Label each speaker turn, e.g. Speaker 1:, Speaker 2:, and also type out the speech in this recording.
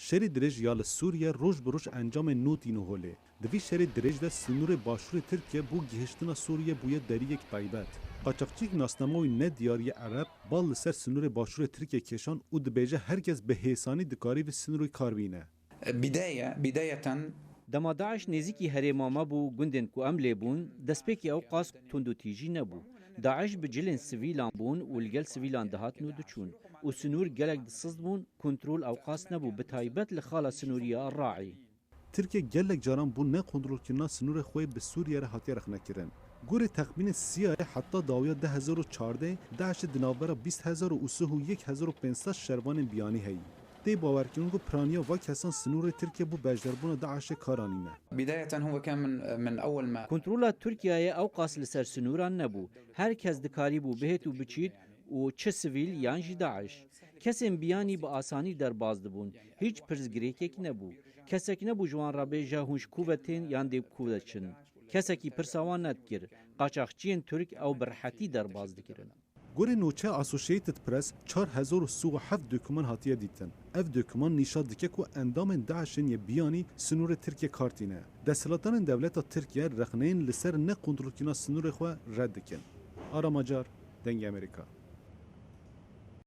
Speaker 1: شری درج یا سوریه روز بروز انجام نوتی نهوله. دوی شری درج ده سنور باشور ترکیه بو گهشتنا سوریه بوی دریک تایبت. قاچاقچیک ناسناموی نه دیاری عرب بال سر سنور باشور ترکیه کشان او دبیجه هرگز به حسانی دکاری و سنوری کاربینه.
Speaker 2: بداية
Speaker 3: دما داعش نزیکی هریما ما بو گندن کو ام لیبون دسپیکی او قاس تندو تیجی نبو داعش بجلن سویلان بون و الگل سویلان دهات نو دچون و سنور گلک دسزد بون کنترول او قاس نبو بتایبت لخالا سنوریا الراعی
Speaker 1: ترکیه گلک جاران بو نه کنترل کنا سنور خوی به سوریه را هاتی رخ نکرن. گوره تقبین سیاه حتی داویا 2014 داعش دنابرا 20,000 و 1,500 شروان بیانی هی. دی باور کنن گو پرانیا و کسان سنور ترکیه بو بجدربون داعش کارانینه.
Speaker 2: بداية هو كان من أول ما
Speaker 3: کنترول ترکیه او قاس لسر سنوران نبو هر کس دکاری بو بهت و بچید و چه سویل یان جی داعش کسین بیانی با آسانی در باز دبون هیچ پرزگریکک نبو کسک نبو جوان را بیجه هونش کووتین یان دیب کووتچن کسکی پرساوان ندکر قاچاقچین ترک او برحتی در باز دکرن
Speaker 1: گوره نوچه اسوسییتد پرس 4007 دکومان هاتیه دیتن. اف دکومان نشان دکه کو اندام داعشن ی بیانی سنور ترکیه کارتینه. دستلاتان دولت ترکیه رخنین لسر نه کنترل کنا سنور خو رد کن. آرا ماجار دنگ امریکا.